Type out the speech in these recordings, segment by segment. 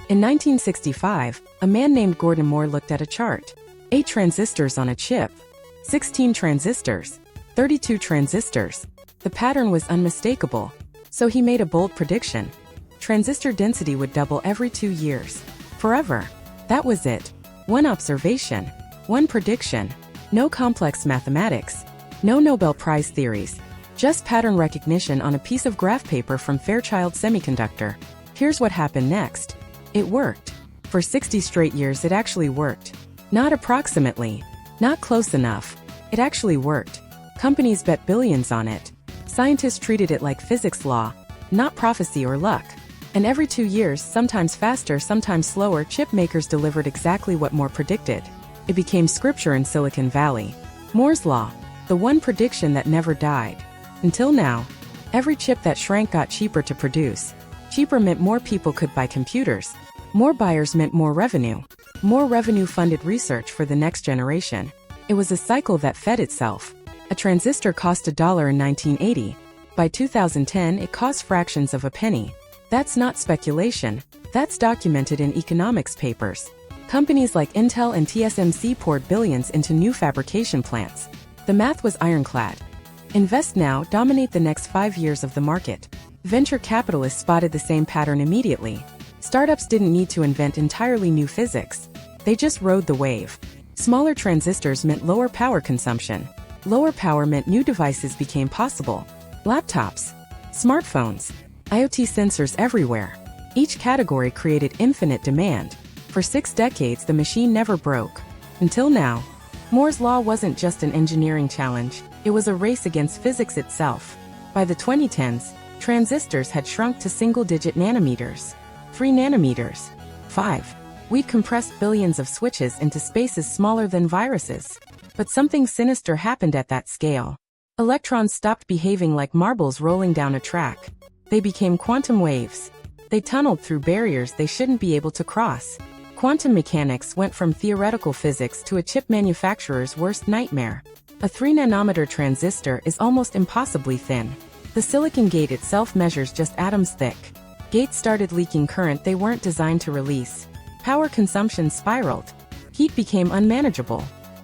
In 1965, a man named Gordon Moore looked at a chart. 8 transistors on a chip, 16 transistors, 32 transistors. The pattern was unmistakable, so he made a bold prediction. Transistor density would double every 2 years. Forever. That was it. One observation, one prediction. No complex mathematics, no Nobel Prize theories, just pattern recognition on a piece of graph paper from Fairchild Semiconductor. Here's what happened next. It worked. For 60 straight years it actually worked. Not approximately, not close enough. It actually worked. Companies bet billions on it. Scientists treated it like physics law, not prophecy or luck. And every 2 years, sometimes faster, sometimes slower, chip makers delivered exactly what Moore predicted. It became scripture in Silicon Valley. Moore's Law, the one prediction that never died. Until now, every chip that shrank got cheaper to produce. Cheaper meant more people could buy computers. More buyers meant more revenue. More revenue funded research for the next generation. It was a cycle that fed itself. A transistor cost $1 in 1980. By 2010, it cost fractions of a penny. That's not speculation. That's documented in economics papers. Companies like Intel and TSMC poured billions into new fabrication plants. The math was ironclad. Invest now, dominate the next 5 years of the market. Venture capitalists spotted the same pattern immediately. Startups didn't need to invent entirely new physics. They just rode the wave. Smaller transistors meant lower power consumption. Lower power meant new devices became possible. Laptops, smartphones, IoT sensors everywhere. Each category created infinite demand. For 6 decades the machine never broke. Until now. Moore's Law wasn't just an engineering challenge, it was a race against physics itself. By the 2010s, transistors had shrunk to single-digit nanometers. 3 nanometers. 5. We'd compressed billions of switches into spaces smaller than viruses. But something sinister happened at that scale. Electrons stopped behaving like marbles rolling down a track. They became quantum waves. They tunneled through barriers they shouldn't be able to cross. Quantum mechanics went from theoretical physics to a chip manufacturer's worst nightmare. A 3-nanometer transistor is almost impossibly thin. The silicon gate itself measures just atoms thick. Gates started leaking current they weren't designed to release. Power consumption spiraled. Heat became unmanageable.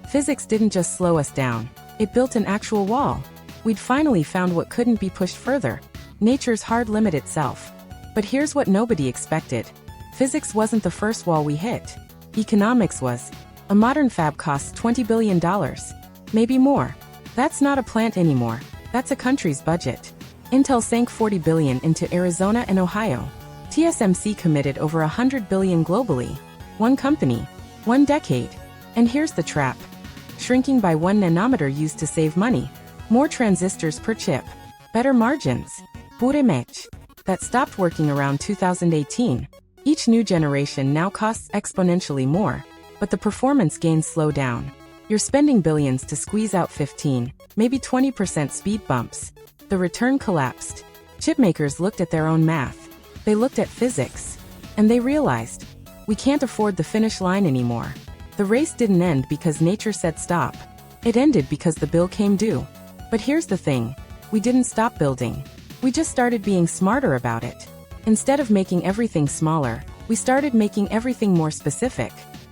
Physics didn't just slow us down. It built an actual wall. We'd finally found what couldn't be pushed further. Nature's hard limit itself. But here's what nobody expected. Physics wasn't the first wall we hit. Economics was. A modern fab costs $20 billion. Maybe more. That's not a plant anymore. That's a country's budget. Intel sank $40 billion into Arizona and Ohio. TSMC committed over $100 billion globally. One company. One decade. And here's the trap. Shrinking by 1 nanometer used to save money. More transistors per chip. Better margins. Pure match. That stopped working around 2018. Each new generation now costs exponentially more, but the performance gains slow down. You're spending billions to squeeze out 15, maybe 20% speed bumps. The return collapsed. Chipmakers looked at their own math. They looked at physics. And they realized, we can't afford the finish line anymore. The race didn't end because nature said stop. It ended because the bill came due. But here's the thing. We didn't stop building. We just started being smarter about it. Instead of making everything smaller, we started making everything more specific.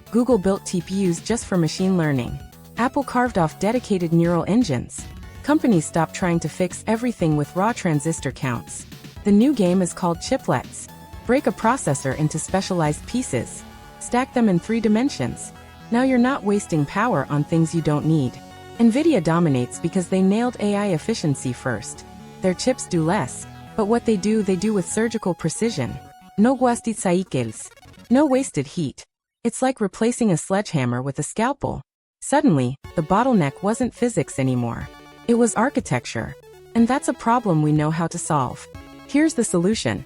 Google built TPUs just for machine learning. Apple carved off dedicated neural engines. Companies stopped trying to fix everything with raw transistor counts. The new game is called chiplets. Break a processor into specialized pieces. Stack them in 3 dimensions. Now you're not wasting power on things you don't need. NVIDIA dominates because they nailed AI efficiency first. Their chips do less, but what they do with surgical precision. No gasted cycles. No wasted heat. It's like replacing a sledgehammer with a scalpel. Suddenly, the bottleneck wasn't physics anymore. It was architecture. And that's a problem we know how to solve. Here's the solution.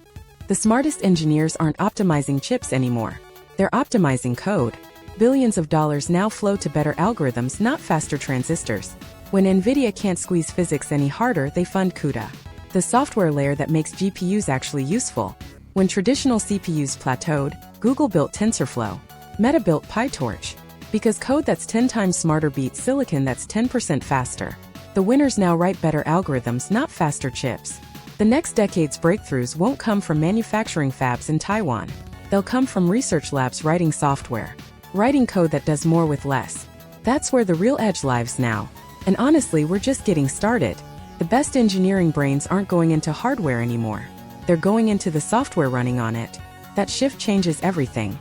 The smartest engineers aren't optimizing chips anymore. They're optimizing code. Billions of dollars now flow to better algorithms, not faster transistors. When NVIDIA can't squeeze physics any harder, they fund CUDA, the software layer that makes GPUs actually useful. When traditional CPUs plateaued, Google built TensorFlow. Meta built PyTorch. Because code that's 10 times smarter beats silicon that's 10% faster. The winners now write better algorithms, not faster chips. The next decade's breakthroughs won't come from manufacturing fabs in Taiwan. They'll come from research labs writing software, writing code that does more with less. That's where the real edge lies now. And honestly, we're just getting started. The best engineering brains aren't going into hardware anymore. They're going into the software running on it. That shift changes everything.